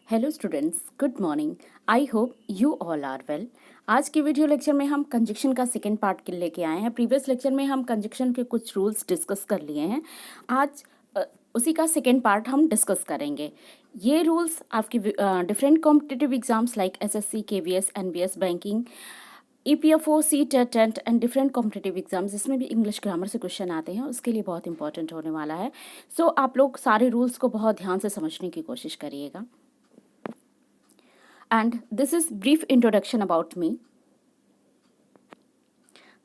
Hello students, good morning. I hope you all are well. आज के video lecture में हम कंजक्शन का सेकेंड पार्ट के लेके आए हैं। प्रीवियस लेक्चर में हम कंजक्शन के कुछ रूल्स डिस्कस कर लिए हैं। आज उसी का सेकेंड पार्ट हम डिस्कस करेंगे। ये रूल्स आपके different competitive exams like SSC, KVS, NBS, banking, EPFO, CTET, tent and different competitive exams, जिसमें भी इंग्लिश ग्रामर से क्वेश्चन आते हैं, उसके लिए बहुत इंपॉर्टेंट होने वाला है। सो आप लोग सारे रूल्स को बहुत ध्यान से समझने की कोशिश करिएगा। And this is brief introduction about me.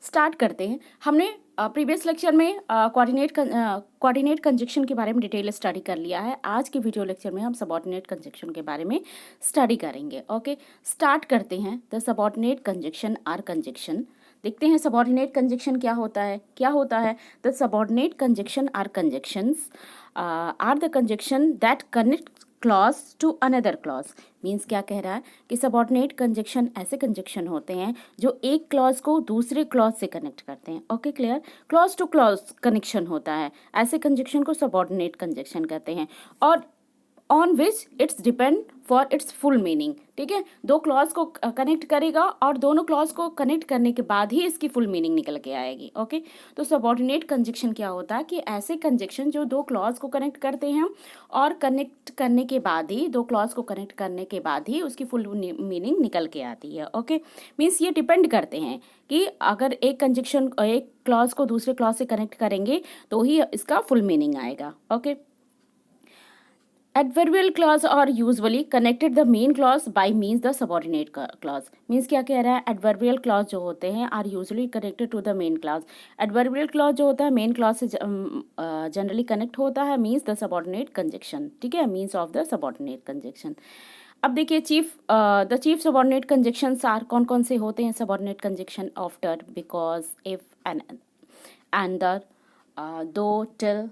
Start करते हैं। हमने प्रीवियस लेक्चर में कोऑर्डिनेट कंजक्शन के बारे में डिटेल स्टडी कर लिया है। आज के वीडियो लेक्चर में हम सबऑर्डिनेट कंजक्शन के बारे में स्टडी करेंगे। ओके, स्टार्ट करते हैं। The subordinate conjunction are conjunction. देखते हैं सबऑर्डिनेट कंजक्शन क्या होता है। The subordinate conjunction are conjunctions are the conjunction that connect clause to another clause. Means क्या कह रहा है कि सबऑर्डिनेट कंजक्शन ऐसे कंजक्शन होते हैं जो एक क्लॉज को दूसरे क्लॉज से कनेक्ट करते हैं। Okay, clear. Clause two clause connection होता है, ऐसे कंजक्शन को सबऑर्डिनेट कंजक्शन कहते हैं। और on which it's depend for its full meaning. ठीक है, दो क्लॉज को कनेक्ट करेगा और दोनों क्लॉज को कनेक्ट करने के बाद ही इसकी फुल मीनिंग निकल के आएगी। ओके, तो सबऑर्डिनेट कंजक्शन क्या होता है कि ऐसे कंजक्शन जो दो क्लॉज को कनेक्ट करते हैं और कनेक्ट करने के बाद ही, दो क्लॉज को कनेक्ट करने के बाद ही उसकी फुल मीनिंग निकल के आती है। ओके, मीन्स ये डिपेंड करते हैं कि अगर एक कंजक्शन एक क्लॉज को दूसरे क्लॉज से कनेक्ट करेंगे तो ही इसका फुल मीनिंग आएगा। Okay, adverbial clause are usually connected the main clause by means the subordinate clause। means क्या कह रहा है, adverbial clause जो होते हैं are usually connected to the main clause। adverbial clause जो होता है main clause से generally connect होता है, means the subordinate conjunction। ठीक है, means of the subordinate conjunction। अब देखिए the chief subordinate conjunctions are कौन कौन से होते हैं। Subordinate conjunction after, because, if, and, though, till,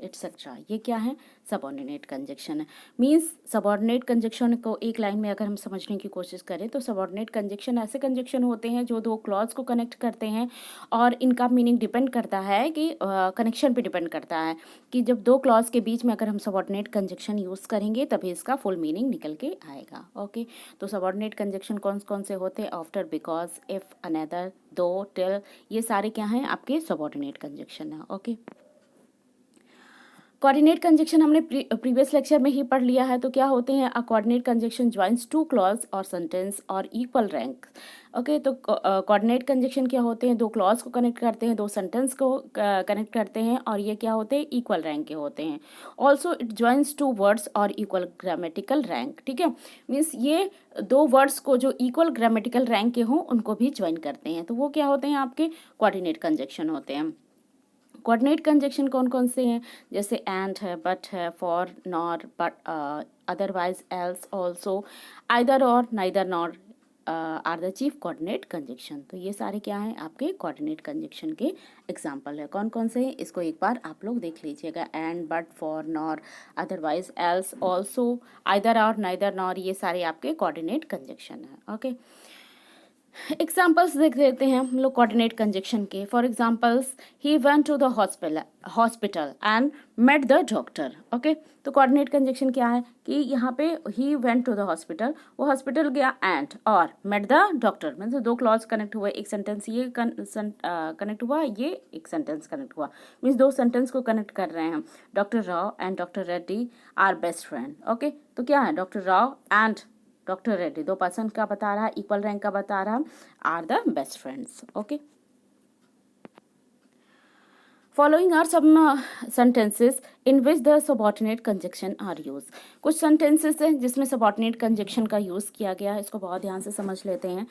etcetera, ये क्या है, सबऑर्डिनेट कंजक्शन है। मींस सबऑर्डिनेट कंजक्शन को एक लाइन में अगर हम समझने की कोशिश करें तो सबऑर्डिनेट कंजक्शन ऐसे कंजक्शन होते हैं जो दो क्लॉज को कनेक्ट करते हैं और इनका मीनिंग डिपेंड करता है कि कनेक्शन पे डिपेंड करता है कि जब दो क्लॉज के बीच में अगर हम सबऑर्डिनेट कंजक्शन यूज़ करेंगे तभी इसका फुल मीनिंग निकल के आएगा। ओके, तो सबऑर्डिनेट कंजक्शन कौन कौन से होते हैं, आफ्टर, बिकॉज, इफ, अनदर, दो, टिल, ये सारे क्या हैं, आपके सबऑर्डिनेट कंजक्शन है। ओके, कोऑर्डिनेट कंजक्शन हमने प्रीवियस लेक्चर में ही पढ़ लिया है। तो क्या होते हैं, अ coordinate conjunction joins two clause और सेंटेंस और इक्वल रैंक। ओके, तो कोऑर्डिनेट कंजक्शन क्या होते हैं, दो क्लॉज को कनेक्ट करते हैं, दो सेंटेंस को कनेक्ट करते हैं और ये क्या होते हैं, इक्वल रैंक के होते हैं। Also it joins two words और इक्वल ग्रामेटिकल रैंक। ठीक है, मीन्स ये दो वर्ड्स को जो इक्वल ग्रामेटिकल रैंक के हों उनको भी ज्वाइन करते हैं, तो वो क्या होते हैं, आपके कोऑर्डिनेट कंजक्शन होते हैं। कोऑर्डिनेट कंजक्शन कौन कौन से हैं, जैसे एंड है, बट है, for, nor, but, otherwise, else, also, either और, neither nor are the chief coordinate conjunction. तो ये सारे क्या हैं, आपके कोऑर्डिनेट कंजक्शन के एग्जाम्पल है। कौन कौन से हैं, इसको एक बार आप लोग देख लीजिएगा। And, but, for, nor, otherwise, else, also, either और, नाइदर नॉर, ये सारे आपके कोऑर्डिनेट कंजक्शन है। ओके, एग्जाम्पल्स देख लेते हैं हम लोग कोऑर्डिनेट कंजक्शन के। For examples, he went to the hospital and met the doctor. Okay, तो कोऑर्डिनेट कंजक्शन क्या है कि यहाँ पे he went to the hospital, वो हॉस्पिटल गया, एंड और मेट द डॉक्टर, मतलब दो क्लॉज कनेक्ट हुए, एक सेंटेंस ये कनेक्ट हुआ, ये एक सेंटेंस कनेक्ट हुआ, मीन्स दो सेंटेंस को कनेक्ट कर रहे हैं हम। Doctor Rao and doctor Reddy are best friend. Okay, तो क्या है, doctor Rao and doctor Reddy, दो पर्सन का बता रहा है, इक्वल रैंक का बता रहा है, are the best friends. Okay, following are some sentences in which the subordinate conjunction are use. कुछ सेंटेंसेस हैं जिसमें सबऑर्डिनेट कंजक्शन का यूज किया गया है, इसको बहुत ध्यान से समझ लेते हैं।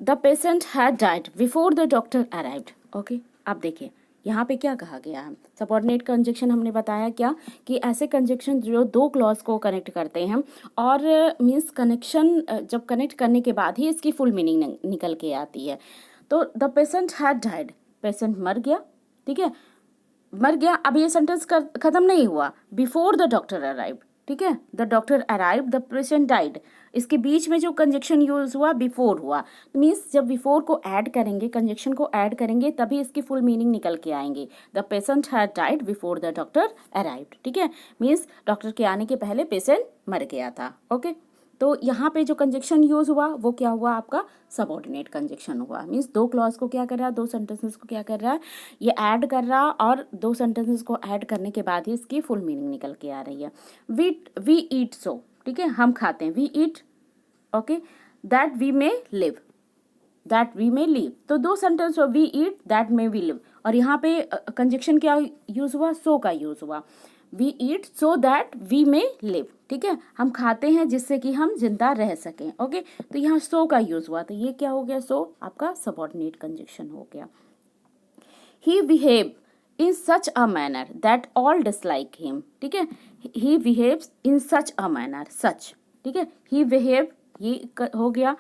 The patient had died before the doctor arrived. Okay, अब देखिए यहाँ पे क्या कहा गया है, सबऑर्डिनेट कंजक्शन हमने बताया क्या कि ऐसे कंजक्शन जो दो क्लॉज को कनेक्ट करते हैं और मीन्स कनेक्शन जब कनेक्ट करने के बाद ही इसकी फुल मीनिंग निकल के आती है। तो the patient had died, patient मर गया। ठीक है, मर गया, अब ये सेंटेंस खत्म नहीं हुआ, बिफोर द डॉक्टर अराइव्ड, ठीक है, the doctor arrive, the patient died. इसके बीच में जो कंजक्शन यूज हुआ बिफोर हुआ, मीन्स जब बिफोर को ऐड करेंगे, कंजक्शन को ऐड करेंगे, तभी इसकी फुल मीनिंग निकल के आएंगे। The patient had died before the doctor arrived, ठीक है, मीन्स डॉक्टर के आने के पहले पेशेंट मर गया था। ओके, तो यहाँ पे जो कंजक्शन यूज हुआ वो क्या हुआ, आपका सबऑर्डिनेट कंजक्शन हुआ। मीन्स दो क्लॉज को क्या कर रहा है, दो सेंटेंसेस को क्या कर रहा है, ये ऐड कर रहा, और दो सेंटेंसेस को ऐड करने के बाद ही इसकी फुल मीनिंग निकल के आ रही है। वी ईट सो, ठीक है, हम खाते हैं, we eat, okay, that we may live, that we may live, तो दो sentence, we eat, that may we live, और यहाँ पे कंजक्शन क्या यूज हुआ, सो का यूज हुआ। We eat so that we may live, ठीक है, हम खाते हैं जिससे कि हम जिंदा रह सकें। ओके, तो यहाँ सो का यूज हुआ, तो ये क्या हो गया, सो आपका सबऑर्डिनेट कंजक्शन हो गया। He behave in such a manner that all dislike him, ठीक है, he behaves in such a manner, सच, ठीक है, ही बिहेव, ये हो गया,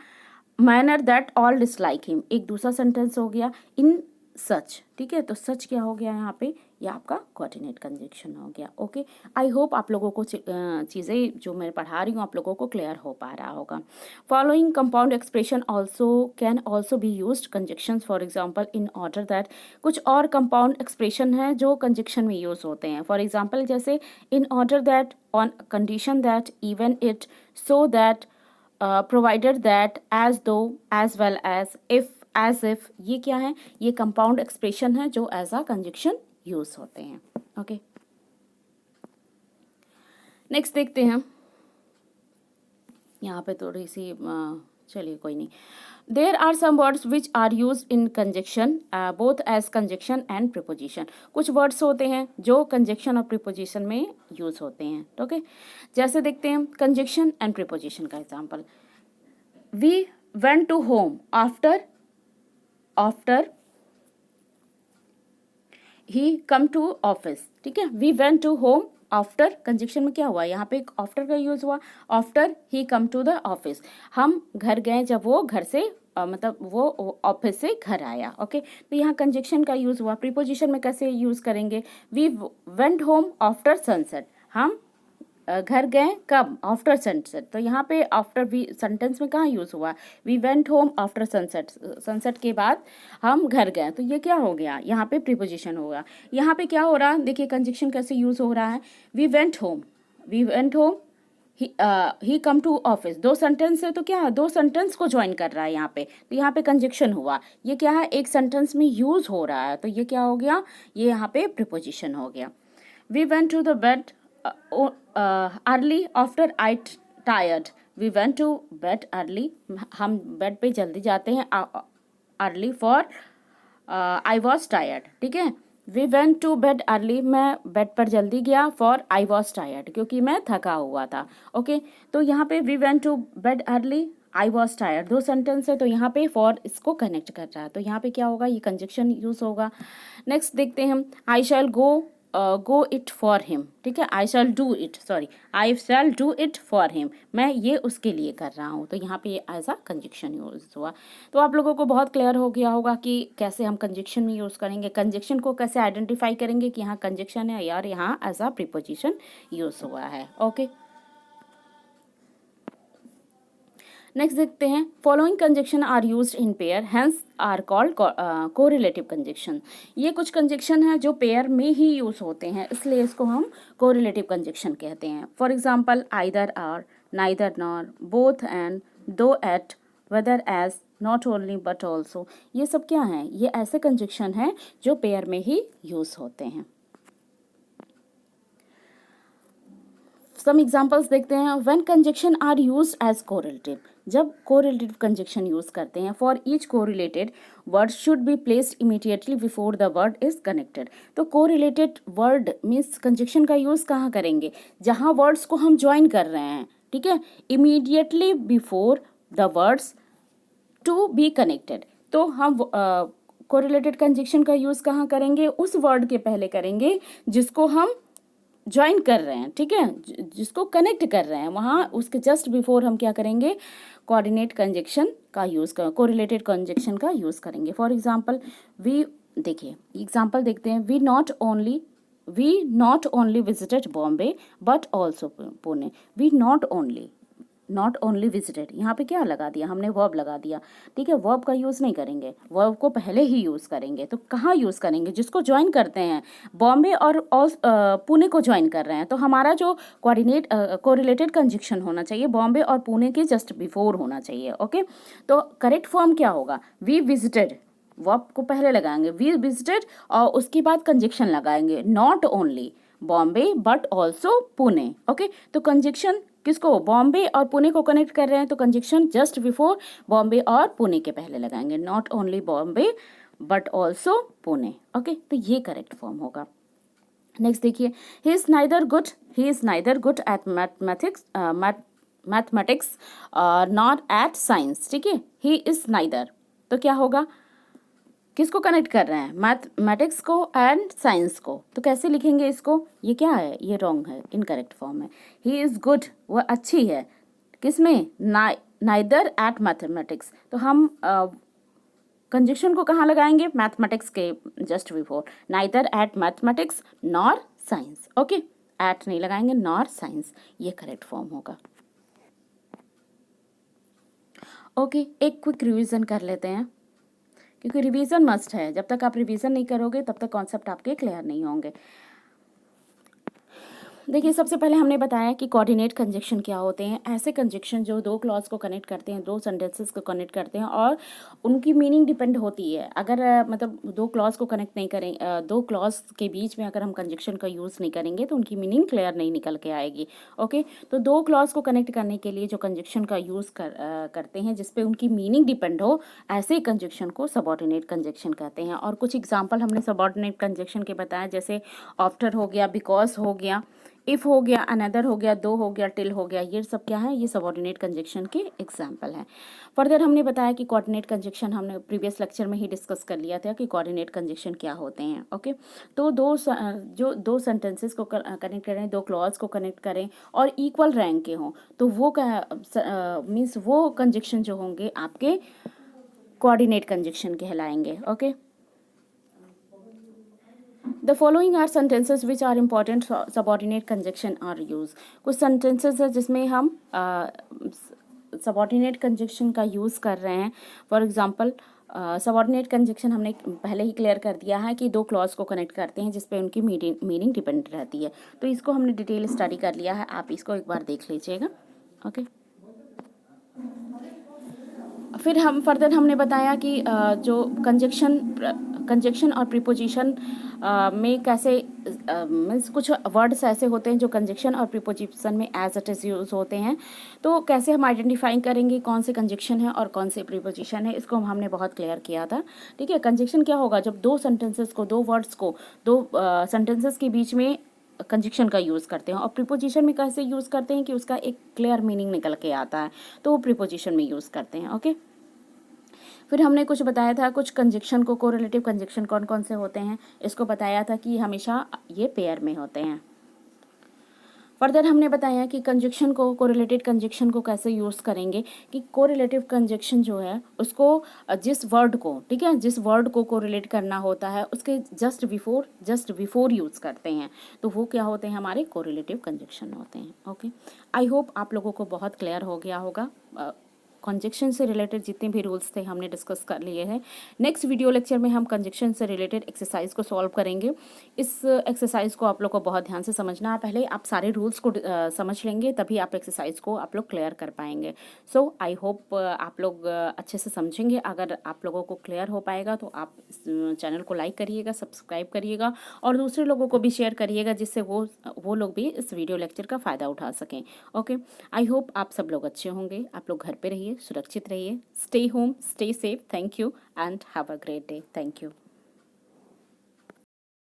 manner that all dislike him, एक दूसरा सेंटेंस हो गया, इन सच, ठीक है, तो सच क्या हो गया यहाँ पे, ये आपका कोऑर्डिनेट कंजक्शन हो गया। ओके, आई होप आप लोगों को चीज़ें जो मैं पढ़ा रही हूँ आप लोगों को क्लियर हो पा रहा होगा। Following compound expression also can also be used conjunction, for example in order that, कुछ और कंपाउंड एक्सप्रेशन है जो कंजक्शन में यूज होते हैं। फॉर एग्जाम्पल जैसे in order that, on condition that, even it, so that, provided that, as though, as well as, if, as if, ये क्या है, ये कंपाउंड एक्सप्रेशन है जो एज अ कंजक्शन यूज होते हैं। ओके, नेक्स्ट देखते हैं, यहाँ पे थोड़ी सी चलिए कोई नहीं। There are some words which are use in conjunction both as conjunction and preposition, कुछ वर्ड्स होते हैं जो कंजक्शन और प्रीपोजिशन में यूज होते हैं। ओके, जैसे देखते हैं कंजक्शन एंड प्रीपोजिशन का example, we went to home after, after he come to office, ठीक है, we went to home after, conjunction में क्या हुआ, यहाँ पे एक आफ्टर का यूज हुआ, after he come to the office, हम घर गए जब वो घर से मतलब वो ऑफिस से घर आया। ओके, तो यहाँ कंजक्शन का यूज हुआ। प्रीपोजिशन में कैसे यूज करेंगे, we went home after sunset, हम घर गए कब, आफ्टर सनसेट, तो यहाँ पे आफ्टर वी सेंटेंस में कहाँ यूज हुआ, we went home after sunset, sunset के बाद हम घर गए, तो ये क्या हो गया, यहाँ पे प्रीपोजिशन होगा। यहाँ पे क्या हो रहा है, देखिए कंजक्शन कैसे यूज हो रहा है, we went home, we went home, he come to office, दो सेंटेंस है तो क्या, दो सेंटेंस को ज्वाइन कर रहा है यहाँ पे, तो यहाँ पे कंजक्शन हुआ, ये क्या है, एक सेंटेंस में यूज हो रहा है, तो ये क्या हो गया, ये यहाँ पे प्रीपोजिशन हो गया। We went to the bed early after I tired, we went to bed early, हम बेड पे जल्दी जाते हैं, early for I was tired, ठीक है, we went to bed early, मैं बेड पर जल्दी गया, फॉर आई वॉज टायर्ड, क्योंकि मैं थका हुआ था। ओके, तो यहाँ पे we went to bed early, I was tired, दो सेंटेंस है तो यहाँ पे फॉर इसको कनेक्ट कर रहा है, तो यहाँ पे क्या होगा, ये कंजक्शन यूज होगा। नेक्स्ट देखते हैं हम, I shall go it for him, ठीक है, I shall do it, sorry, I shall do it for him, मैं ये उसके लिए कर रहा हूँ, तो यहाँ पे ये एज अ कंजक्शन यूज हुआ। तो आप लोगों को बहुत क्लियर हो गया होगा कि कैसे हम कंजक्शन में यूज़ करेंगे, कंजक्शन को कैसे आइडेंटिफाई करेंगे कि यहाँ कंजक्शन है यार, यहाँ एज अ प्रीपोजिशन यूज हुआ है। ओके, नेक्स्ट देखते हैं, following conjunction are used in pair hence are called correlative conjunction, ये कुछ कंजक्शन है जो पेयर में ही यूज होते हैं, इसलिए इसको हम कोरिलेटिव कंजक्शन कहते हैं। For example either or, neither nor, both and, though yet, whether as, not only but also, ये सब क्या हैं, ये ऐसे कंजक्शन हैं जो पेयर में ही यूज होते हैं। सम एग्जाम्पल्स देखते हैं, when conjunction are used as correlative, जब कोरिलेटिव कंजक्शन यूज करते हैं, for each correlated word should be placed immediately before the word is connected, तो कोरिलेटेड वर्ड मीन्स कंजक्शन का यूज कहाँ करेंगे, जहाँ वर्ड्स को हम ज्वाइन कर रहे हैं, ठीक है, immediately before the words to be connected, तो हम कोरिलेटेड कंजक्शन का यूज कहाँ करेंगे, उस वर्ड के पहले करेंगे जिसको हम ज्वाइन कर रहे हैं, ठीक है, जिसको कनेक्ट कर रहे हैं, वहाँ उसके जस्ट बिफोर हम क्या करेंगे, कोऑर्डिनेट कंजक्शन का यूज़ कर, कोरिलेटेड कंजक्शन का यूज़ करेंगे। फॉर एग्जांपल वी, देखिए एग्जांपल देखते हैं, we not only we not only visited Bombay but also Pune. We not only visited, यहाँ पे क्या लगा दिया हमने, वर्ब लगा दिया, ठीक है। वर्ब का यूज़ नहीं करेंगे, वर्ब को पहले ही यूज़ करेंगे। तो कहाँ यूज़ करेंगे, जिसको ज्वाइन करते हैं, बॉम्बे और पुणे को ज्वाइन कर रहे हैं, तो हमारा जो कोरिलेटेड कंजक्शन होना चाहिए बॉम्बे और पुणे के जस्ट बिफोर होना चाहिए। ओके, तो करेक्ट फॉर्म क्या होगा, वी विजिटेड, वर्ब को पहले लगाएंगे, वी विजिटेड, और उसके बाद कंजक्शन लगाएंगे, not only Bombay but also Pune. Okay, तो कंजक्शन किसको, बॉम्बे और पुणे को कनेक्ट कर रहे हैं, तो कंजक्शन जस्ट बिफोर बॉम्बे और पुणे के पहले लगाएंगे, not only Bombay but also Pune. Okay, तो ये करेक्ट फॉर्म होगा। नेक्स्ट देखिए, he is neither good at mathematics not at science, ठीक है। ही इज़ नाइदर, तो क्या होगा, किसको कनेक्ट कर रहे हैं, मैथमेटिक्स को एंड साइंस को, तो कैसे लिखेंगे इसको, ये क्या है, ये रॉन्ग है, इनकरेक्ट फॉर्म है। ही इज़ गुड, वह अच्छी है, किसमें, नाइदर एट मैथमेटिक्स, तो हम कंजक्शन को कहाँ लगाएंगे, मैथमेटिक्स के just before, neither at mathematics nor science. Okay, at नहीं लगाएंगे, नॉर साइंस, ये करेक्ट फॉर्म होगा। ओके, एक क्विक रिवीजन कर लेते हैं, क्योंकि रिवीजन मस्ट है, जब तक आप रिवीजन नहीं करोगे तब तक कॉन्सेप्ट आपके क्लियर नहीं होंगे। देखिए, सबसे पहले हमने बताया कि कोऑर्डिनेट कंजक्शन क्या होते हैं, ऐसे कंजक्शन जो दो क्लॉज को कनेक्ट करते हैं, दो सेंटेंसेस को कनेक्ट करते हैं और उनकी मीनिंग डिपेंड होती है। अगर मतलब दो क्लॉज को कनेक्ट नहीं करें, दो क्लॉज के बीच में अगर हम कंजक्शन का यूज़ नहीं करेंगे तो उनकी मीनिंग क्लियर नहीं निकल के आएगी। ओके, तो दो क्लॉज को कनेक्ट करने के लिए जो कंजक्शन का यूज़ करते हैं जिसपे उनकी मीनिंग डिपेंड हो, ऐसे कंजक्शन को सबऑर्डिनेट कंजक्शन कहते हैं। और कुछ एग्जाम्पल हमने सबऑर्डिनेट कंजक्शन के बताया, जैसे आफ्टर हो गया, बिकॉज हो गया, इफ़ हो गया, अनदर हो गया, दो हो गया, टिल हो गया, ये सब क्या है, ये सबऑर्डिनेट कंजक्शन के एग्जाम्पल हैं। फर्दर हमने बताया कि कोऑर्डिनेट कंजक्शन हमने प्रीवियस लेक्चर में ही डिस्कस कर लिया था कि कोऑर्डिनेट कंजक्शन क्या होते हैं। ओके, तो जो दो सेंटेंसेस को कनेक्ट करें, दो क्लॉज को कनेक्ट करें और इक्वल रैंक के हों, तो वो मीन्स वो कंजक्शन जो होंगे आपके कोऑर्डिनेट कंजक्शन कहलाएंगे। Okay, The following are sentences which are important subordinate conjunction are used। कुछ sentences है जिसमें हम subordinate conjunction का यूज़ कर रहे हैं। फॉर एग्जाम्पल, सबऑर्डिनेट कंजक्शन हमने पहले ही क्लियर कर दिया है कि दो क्लॉज को कनेक्ट करते हैं जिस पे उनकी मीनिंग डिपेंड रहती है, तो इसको हमने डिटेल स्टडी कर लिया है, आप इसको एक बार देख लीजिएगा। ओके, फिर हम फर्दर हमने बताया कि जो कंजक्शन और प्रीपोजिशन में कैसे मीन्स कुछ वर्ड्स ऐसे होते हैं जो कंजक्शन और प्रीपोजिशन में एज इट इज़ यूज़ होते हैं, तो कैसे हम आइडेंटिफाई करेंगे कौन से कंजक्शन है और कौन से प्रीपोजिशन है, इसको हमने बहुत क्लियर किया था। ठीक है, कंजक्शन क्या होगा, जब दो सेंटेंसेस को, दो वर्ड्स को, दो सेंटेंसेस के बीच में कंजक्शन का यूज़ करते हैं, और प्रीपोजिशन में कैसे यूज़ करते हैं कि उसका एक क्लियर मीनिंग निकल के आता है, तो वो प्रीपोजिशन में यूज़ करते हैं। ओके, फिर हमने कुछ बताया था, कुछ कंजक्शन को, कोरिलेटिव कंजक्शन कौन कौन से होते हैं, इसको बताया था कि हमेशा ये पेयर में होते हैं। फर्दर हमने बताया कि कंजक्शन को, कोरिलेटेड कंजक्शन को कैसे यूज़ करेंगे, कि कोरिलेटिव कंजक्शन जो है उसको जिस वर्ड को, ठीक है, जिस वर्ड को कोरिलेट करना होता है उसके जस्ट बिफोर यूज़ करते हैं, तो वो क्या होते हैं, हमारे कोरिलेटिव कंजक्शन होते हैं। ओके, आई होप आप लोगों को बहुत क्लियर हो गया होगा। कंजक्शन से रिलेटेड जितने भी रूल्स थे हमने डिस्कस कर लिए हैं। नेक्स्ट वीडियो लेक्चर में हम कंजक्शन से रिलेटेड एक्सरसाइज को सॉल्व करेंगे। इस एक्सरसाइज को आप लोग को बहुत ध्यान से समझना है, पहले आप सारे रूल्स को समझ लेंगे तभी आप एक्सरसाइज को आप लोग क्लियर कर पाएंगे। सो आई होप आप लोग अच्छे से समझेंगे। अगर आप लोगों को क्लियर हो पाएगा तो आप इस चैनल को लाइक करिएगा, सब्सक्राइब करिएगा और दूसरे लोगों को भी शेयर करिएगा, जिससे वो लोग भी इस वीडियो लेक्चर का फ़ायदा उठा सकें। ओके, आई होप आप सब लोग अच्छे होंगे, आप लोग घर पे रहिए, सुरक्षित रहिए, stay home, stay safe, thank you and have a great day, thank you.